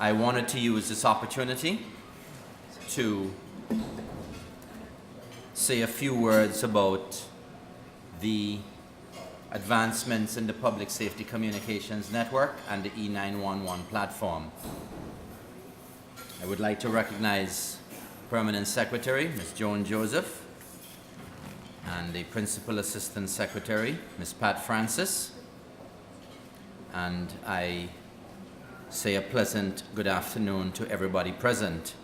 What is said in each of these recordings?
I wanted to use this opportunity to say a few words about the advancements in the Public Safety Communications Network and the E911 platform. I would like to recognize Permanent Secretary, Ms. Joan Joseph, and the Principal Assistant Secretary, Ms. Pat Francis, and I say a pleasant good afternoon to everybody present.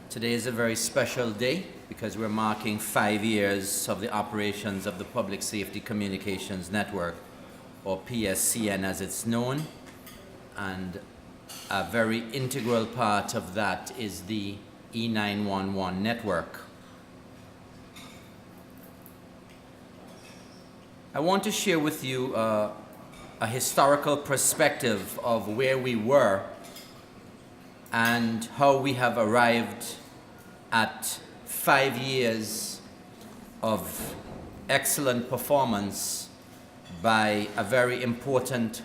Today is a very special day because we're marking 5 years of the operations of the Public Safety Communications Network, or PSCN as it's known, and a very integral part of that is the E911 network. I want to share with you a historical perspective of where we were and how we have arrived at 5 years of excellent performance by a very important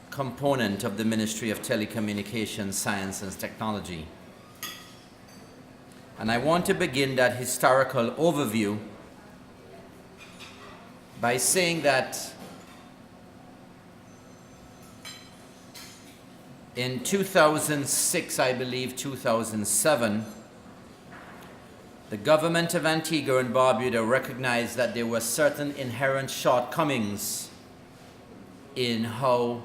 component of the Ministry of Telecommunications, Science and Technology. And I want to begin that historical overview by saying that in 2006, I believe 2007, the government of Antigua and Barbuda recognized that there were certain inherent shortcomings in how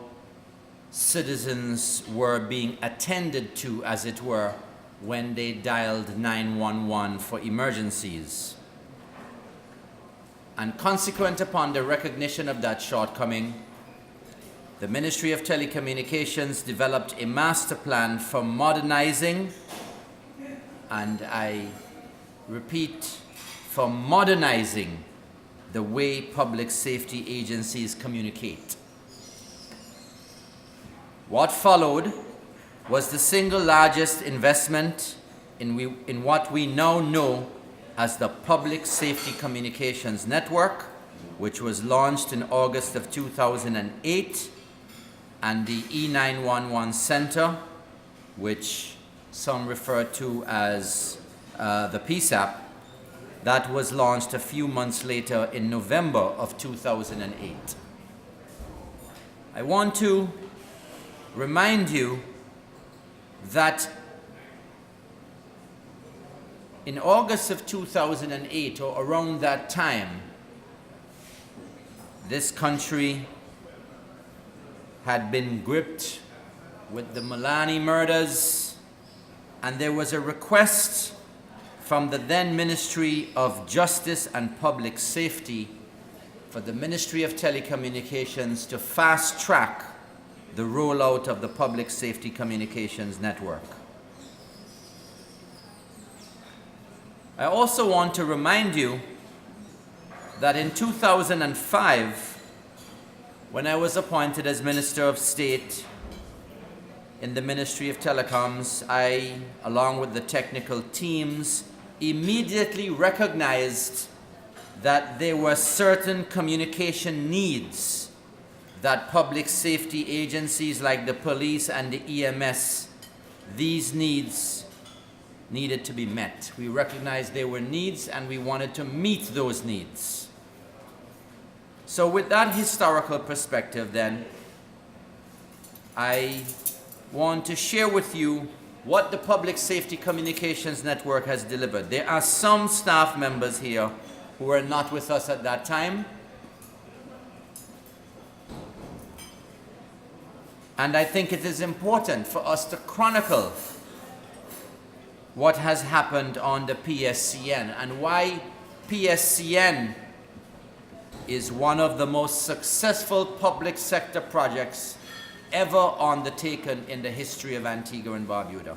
citizens were being attended to, as it were, when they dialed 911 for emergencies. And consequent upon the recognition of that shortcoming, the Ministry of Telecommunications developed a master plan for modernizing, and I repeat, for modernizing the way public safety agencies communicate. What followed was the single largest investment in what we now know as the Public Safety Communications Network, which was launched in August of 2008, and the E911 Center, which some refer to as the PSAP, that was launched a few months later in November of 2008. I want to remind you that in August of 2008, or around that time, this country had been gripped with the Mulani murders, and there was a request from the then Ministry of Justice and Public Safety for the Ministry of Telecommunications to fast-track the rollout of the Public Safety Communications Network. I also want to remind you that in 2005, when I was appointed as Minister of State in the Ministry of Telecoms, I, along with the technical teams, immediately recognized that there were certain communication needs that public safety agencies like the police and the EMS, these needs needed to be met. We recognized there were needs and we wanted to meet those needs. So with that historical perspective then, I want to share with you what the Public Safety Communications Network has delivered. There are some staff members here who were not with us at that time. And I think it is important for us to chronicle what has happened on the PSCN and why PSCN is one of the most successful public sector projects ever undertaken in the history of Antigua and Barbuda.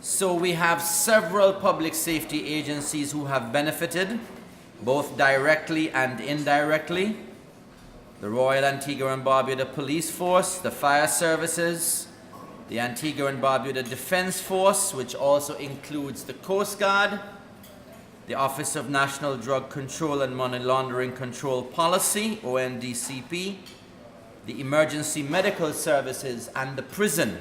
So we have several public safety agencies who have benefited, both directly and indirectly. The Royal Antigua and Barbuda Police Force, the Fire Services, the Antigua and Barbuda Defense Force, which also includes the Coast Guard, the Office of National Drug Control and Money Laundering Control Policy, ONDCP, the Emergency Medical Services, and the prison.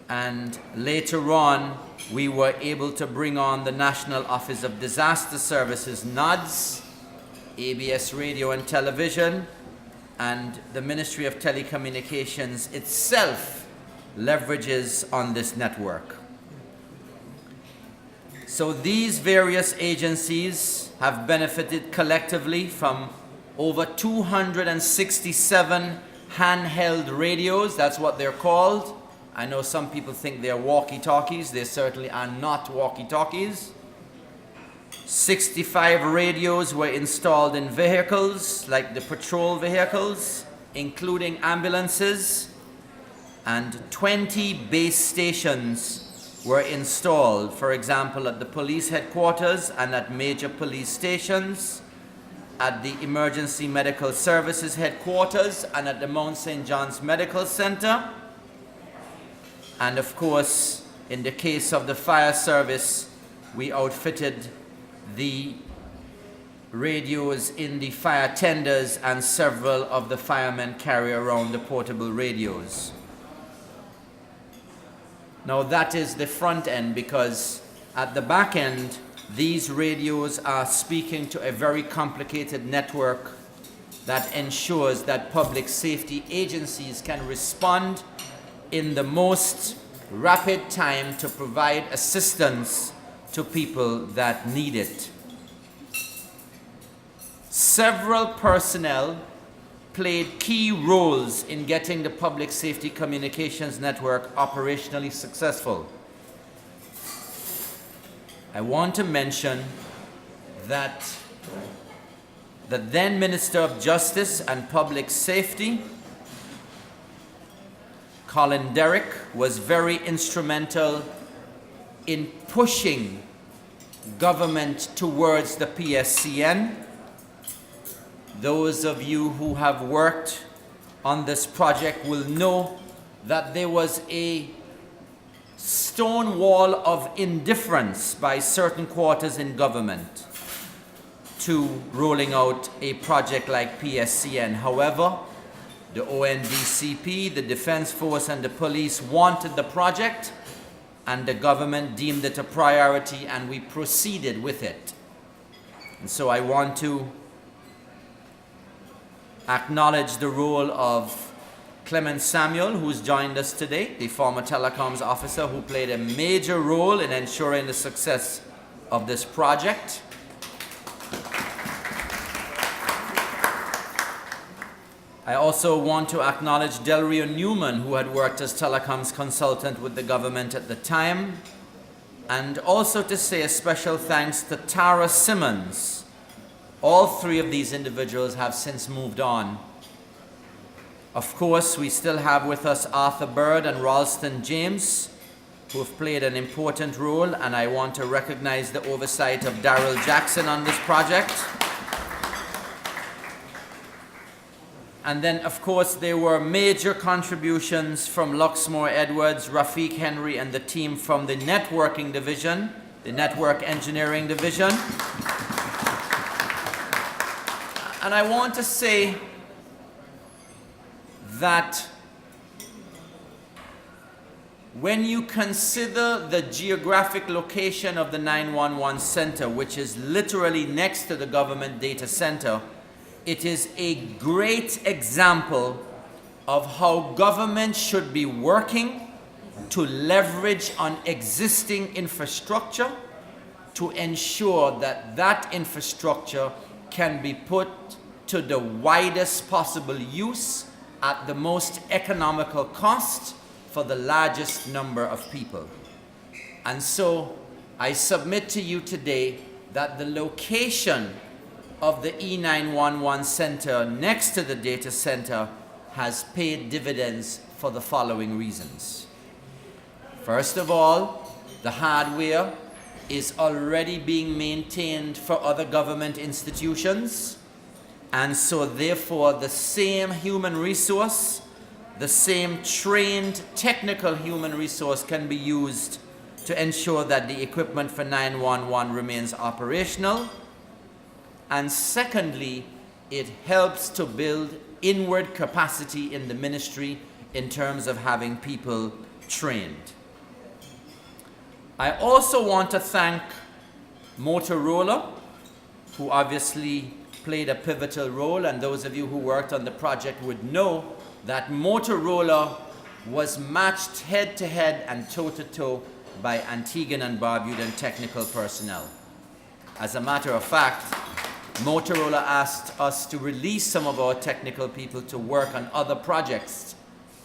And later on, we were able to bring on the National Office of Disaster Services, NODS, ABS Radio and Television, and the Ministry of Telecommunications itself leverages on this network. So these various agencies have benefited collectively from over 267 handheld radios, that's what they're called. I know some people think they're walkie-talkies. They certainly are not walkie-talkies. 65 radios were installed in vehicles, like the patrol vehicles, including ambulances, and 20 base stations were installed, for example, at the police headquarters and at major police stations, at the Emergency Medical Services headquarters and at the Mount St. John's Medical Center. And of course, in the case of the fire service, we outfitted the radios in the fire tenders, and several of the firemen carry around the portable radios. Now that is the front end, because at the back end, these radios are speaking to a very complicated network that ensures that public safety agencies can respond in the most rapid time to provide assistance to people that need it. Several personnel played key roles in getting the public safety communications network operationally successful. I want to mention that the then Minister of Justice and Public Safety, Colin Derrick, was very instrumental in pushing government towards the PSCN. Those of you who have worked on this project will know that there was a stone wall of indifference by certain quarters in government to rolling out a project like PSCN. However, the ONDCP, the Defense Force, and the police wanted the project, and the government deemed it a priority, and we proceeded with it. And so I want to acknowledge the role of Clement Samuel, who's joined us today, the former telecoms officer who played a major role in ensuring the success of this project. I also want to acknowledge Delrio Newman, who had worked as telecoms consultant with the government at the time, and also to say a special thanks to Tara Simmons. All three of these individuals have since moved on. Of course, we still have with us Arthur Bird and Ralston James, who have played an important role, and I want to recognize the oversight of Daryl Jackson on this project. And then, of course, there were major contributions from Luxmore Edwards, Rafiq Henry, and the team from the networking division, the network engineering division. And I want to say that when you consider the geographic location of the 911 center, which is literally next to the government data center, it is a great example of how government should be working to leverage on existing infrastructure to ensure that that infrastructure can be put to the widest possible use at the most economical cost for the largest number of people. And so I submit to you today that the location of the E911 center next to the data center has paid dividends for the following reasons. First of all, the hardware is already being maintained for other government institutions, and so therefore the same human resource, the same trained technical human resource can be used to ensure that the equipment for 911 remains operational. And secondly, it helps to build inward capacity in the ministry in terms of having people trained. I also want to thank Motorola, who obviously played a pivotal role, and those of you who worked on the project would know that Motorola was matched head-to-head and toe-to-toe by Antiguan and Barbudan technical personnel. As a matter of fact, Motorola asked us to release some of our technical people to work on other projects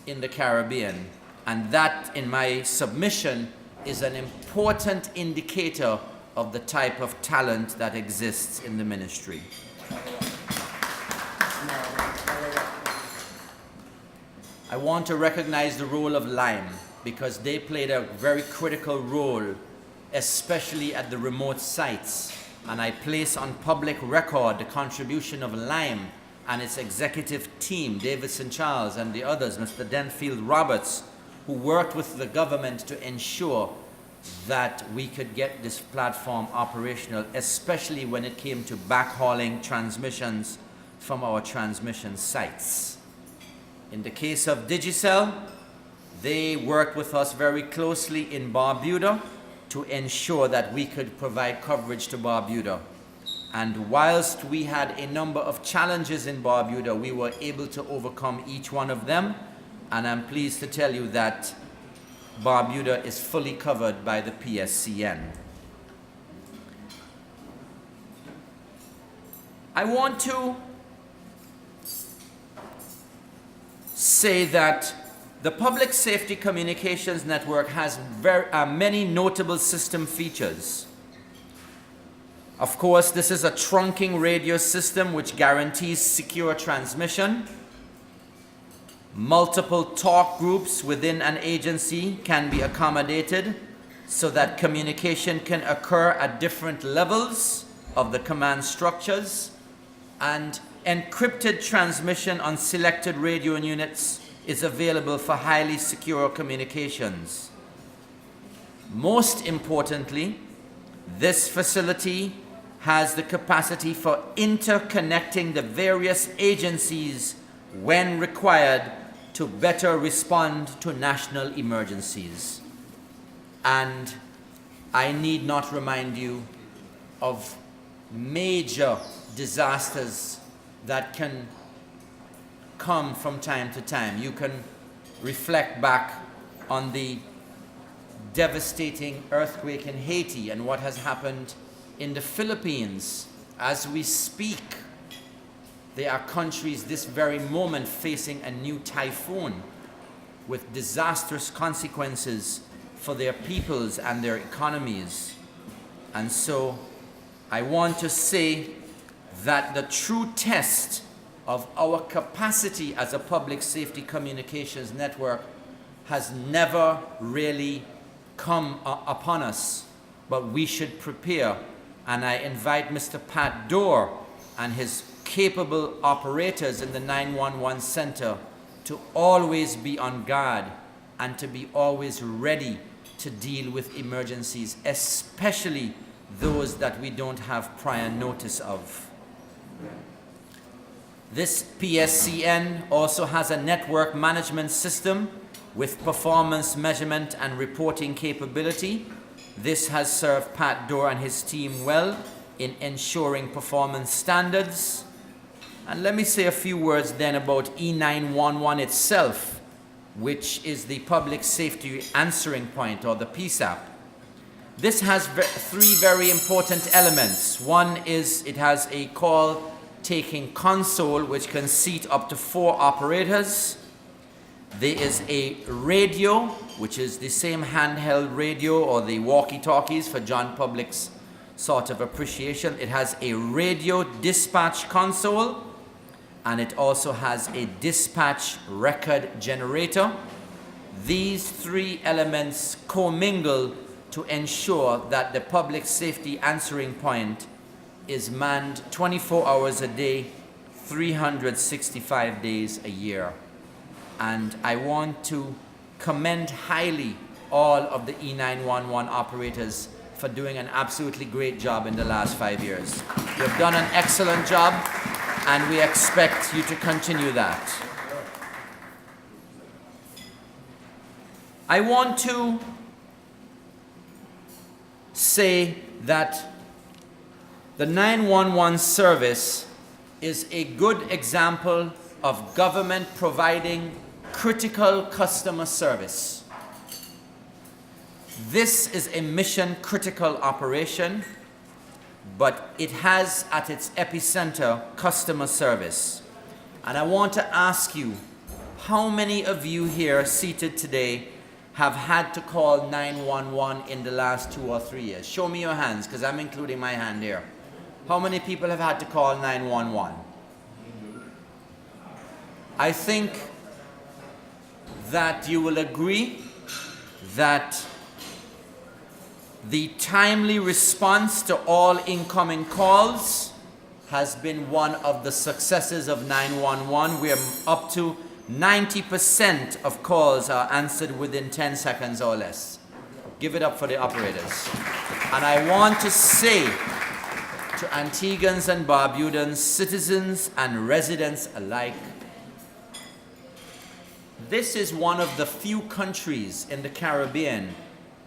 in the Caribbean, and that, in my submission, is an important indicator of the type of talent that exists in the ministry. I want to recognize the role of Lime, because they played a very critical role, especially at the remote sites. And I place on public record the contribution of Lime and its executive team, Davidson Charles and the others, Mr. Denfield Roberts, who worked with the government to ensure that we could get this platform operational, especially when it came to backhauling transmissions from our transmission sites. In the case of Digicel, they worked with us very closely in Barbuda to ensure that we could provide coverage to Barbuda. And whilst we had a number of challenges in Barbuda, we were able to overcome each one of them. And I'm pleased to tell you that Barbuda is fully covered by the PSCN. I want to say that the Public Safety Communications Network has many notable system features. Of course, this is a trunking radio system which guarantees secure transmission. Multiple talk groups within an agency can be accommodated so that communication can occur at different levels of the command structures, and encrypted transmission on selected radio units is available for highly secure communications. Most importantly, this facility has the capacity for interconnecting the various agencies when required to better respond to national emergencies. And I need not remind you of major disasters that can come from time to time. You can reflect back on the devastating earthquake in Haiti and what has happened in the Philippines. As we speak, there are countries this very moment facing a new typhoon with disastrous consequences for their peoples and their economies. And so I want to say that the true test of our capacity as a public safety communications network has never really come upon us, but we should prepare. And I invite Mr. Pat Dorr and his capable operators in the 911 center to always be on guard and to be always ready to deal with emergencies, especially those that we don't have prior notice of. This PSCN also has a network management system with performance measurement and reporting capability. This has served Pat Dorr and his team well in ensuring performance standards. And let me say a few words then about E911 itself, which is the Public Safety Answering Point, or the PSAP. This has three very important elements. One is it has a call-taking console which can seat up to 4 operators. There is a radio, which is the same handheld radio or the walkie-talkies for John Public's sort of appreciation. It has a radio dispatch console, and it also has a dispatch record generator. These 3 elements commingle to ensure that the public safety answering point is manned 24 hours a day, 365 days a year. And I want to commend highly all of the E911 operators for doing an absolutely great job in the last 5 years. You've done an excellent job, and we expect you to continue that. I want to say that the 911 service is a good example of government providing critical customer service. This is a mission-critical operation, but it has at its epicenter customer service. And I want to ask you, how many of you here seated today have had to call 911 in the last 2 or 3 years? Show me your hands, because I'm including my hand here. How many people have had to call 911? I think that you will agree that the timely response to all incoming calls has been one of the successes of 911. We are up to 90% of calls are answered within 10 seconds or less. Give it up for the operators. And I want to say to Antiguans and Barbudans, citizens and residents alike, this is one of the few countries in the Caribbean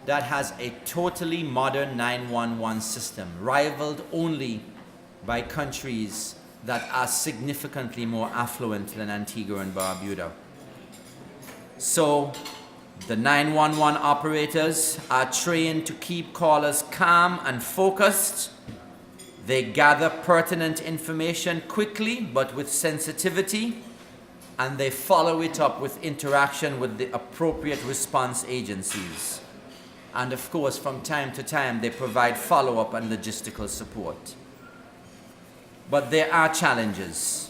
that has a totally modern 911 system, rivaled only by countries that are significantly more affluent than Antigua and Barbuda. So the 911 operators are trained to keep callers calm and focused. They gather pertinent information quickly but with sensitivity, and they follow it up with interaction with the appropriate response agencies. And of course, from time to time, they provide follow-up and logistical support. But there are challenges,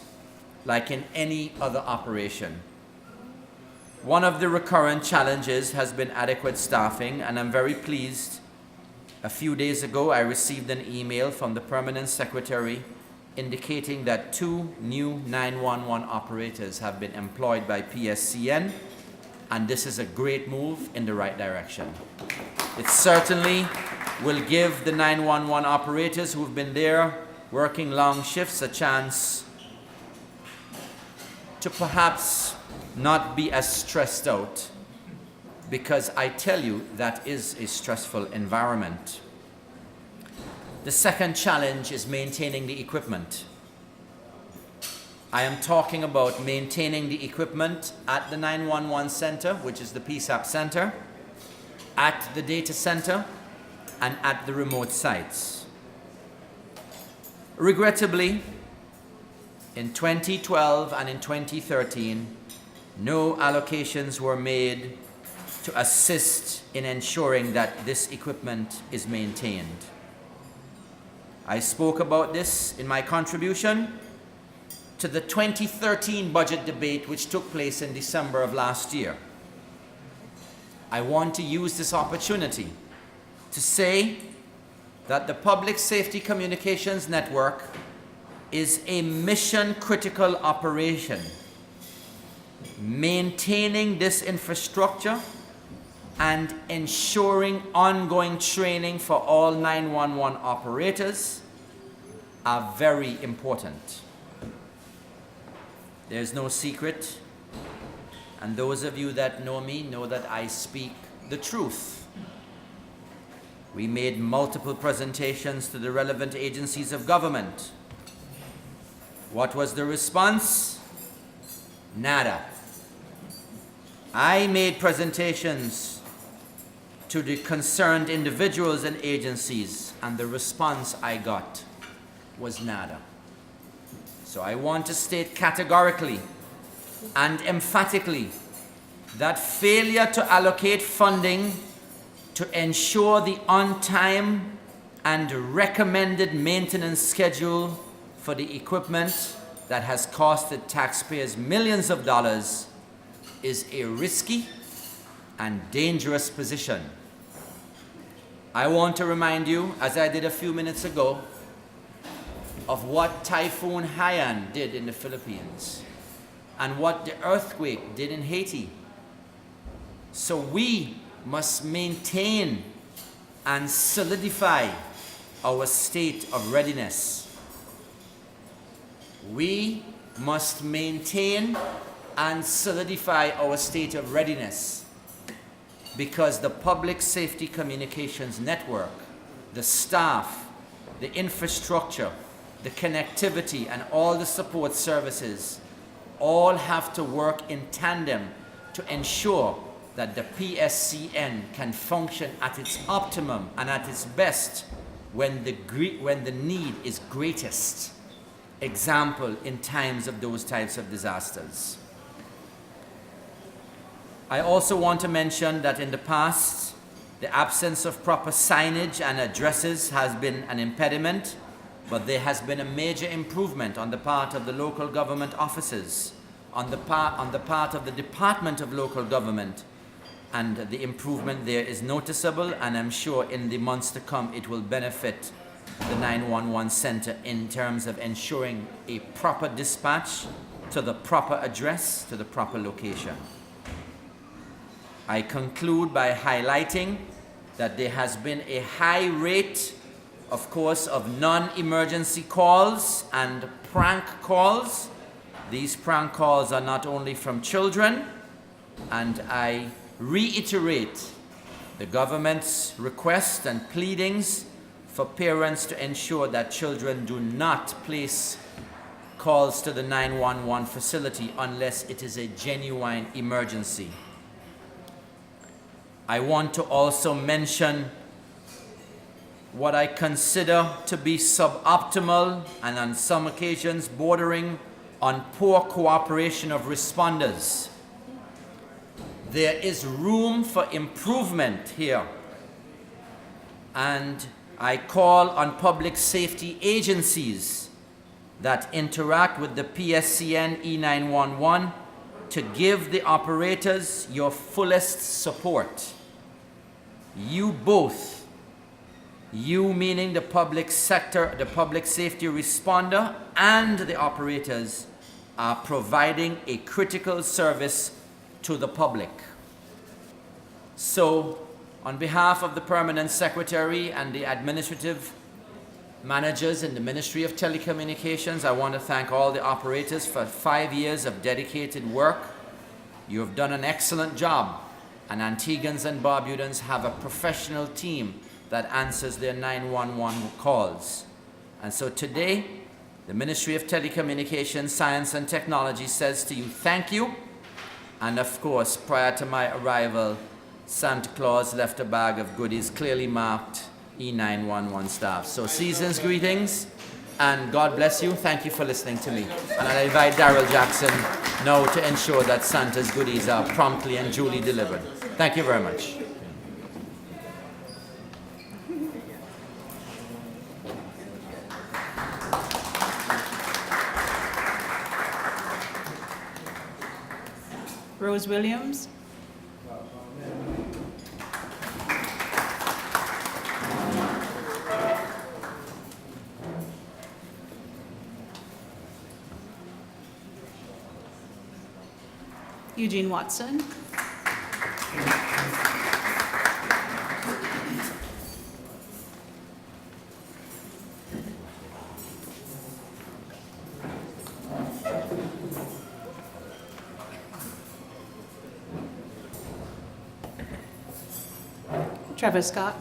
like in any other operation. One of the recurrent challenges has been adequate staffing, and I'm very pleased. A few days ago, I received an email from the Permanent Secretary indicating that 2 new 911 operators have been employed by PSCN, and this is a great move in the right direction. It certainly will give the 911 operators who've been there working long shifts a chance to perhaps not be as stressed out, because I tell you, that is a stressful environment. The second challenge is maintaining the equipment. I am talking about maintaining the equipment at the 911 center, which is the PSAP center, at the data center, and at the remote sites. Regrettably, in 2012 and in 2013, no allocations were made to assist in ensuring that this equipment is maintained. I spoke about this in my contribution to the 2013 budget debate, which took place in December of last year. I want to use this opportunity to say that the Public Safety Communications Network is a mission-critical operation. Maintaining this infrastructure and ensuring ongoing training for all 911 operators are very important. There's no secret, and those of you that know me know that I speak the truth. We made multiple presentations to the relevant agencies of government. What was the response? Nada. I made presentations to the concerned individuals and agencies, and the response I got was nada. So I want to state categorically and emphatically that failure to allocate funding to ensure the on-time and recommended maintenance schedule for the equipment that has costed taxpayers millions of dollars is a risky and dangerous position. I want to remind you, as I did a few minutes ago, of what Typhoon Haiyan did in the Philippines and what the earthquake did in Haiti. So we must maintain and solidify our state of readiness. We must maintain and solidify our state of readiness because the public safety communications network, the staff, the infrastructure, the connectivity, and all the support services all have to work in tandem to ensure that the PSCN can function at its optimum and at its best when the need is greatest. Example, in times of those types of disasters. I also want to mention that in the past, the absence of proper signage and addresses has been an impediment, but there has been a major improvement on the part of the local government offices, on the part of the Department of Local Government, and the improvement there is noticeable, and I'm sure in the months to come it will benefit the 911 center in terms of ensuring a proper dispatch to the proper address, to the proper location. I conclude by highlighting that there has been a high rate, of course, of non-emergency calls and prank calls. These prank calls are not only from children, and I reiterate the government's request and pleadings for parents to ensure that children do not place calls to the 911 facility unless it is a genuine emergency. I want to also mention what I consider to be suboptimal and on some occasions bordering on poor cooperation of responders. There is room for improvement here, and I call on public safety agencies that interact with the PSCN E911 to give the operators your fullest support. You both, you meaning the public sector, the public safety responder, and the operators are providing a critical service to the public. So, on behalf of the Permanent Secretary and the administrative managers in the Ministry of Telecommunications, I want to thank all the operators for 5 years of dedicated work. You have done an excellent job, and Antiguans and Barbudans have a professional team that answers their 911 calls. And so today, the Ministry of Telecommunications, Science and Technology says to you, thank you. And of course, prior to my arrival, Santa Claus left a bag of goodies clearly marked E911 staff. So season's greetings, and God bless you. Thank you for listening to me. And I invite Daryl Jackson now to ensure that Santa's goodies are promptly and duly delivered. Thank you very much. Rose Williams. Eugene Watson. Trevor Scott.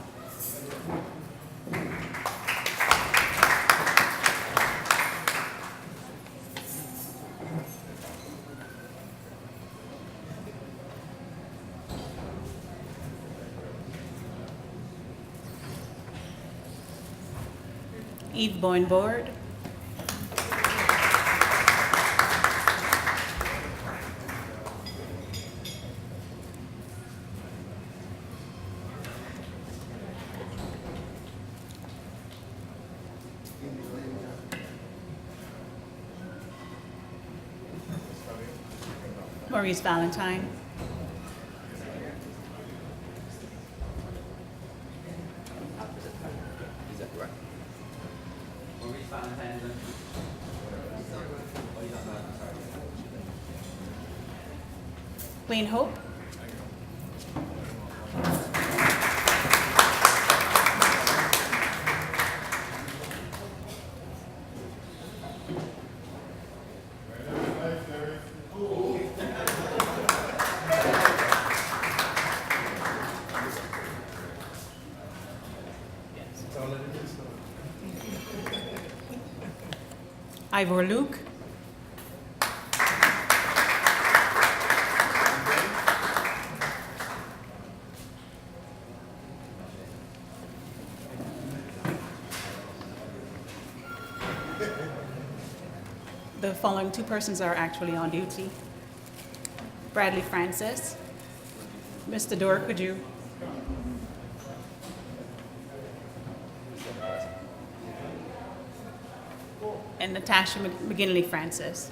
Eve Boynbord. Maurice Valentine. Is that correct? Maurice Valentine. Wayne Hope. Ivor Luke. The following two persons are actually on duty. Bradley Francis. Mr. Dorr, could you? And Natasha McGinley Francis.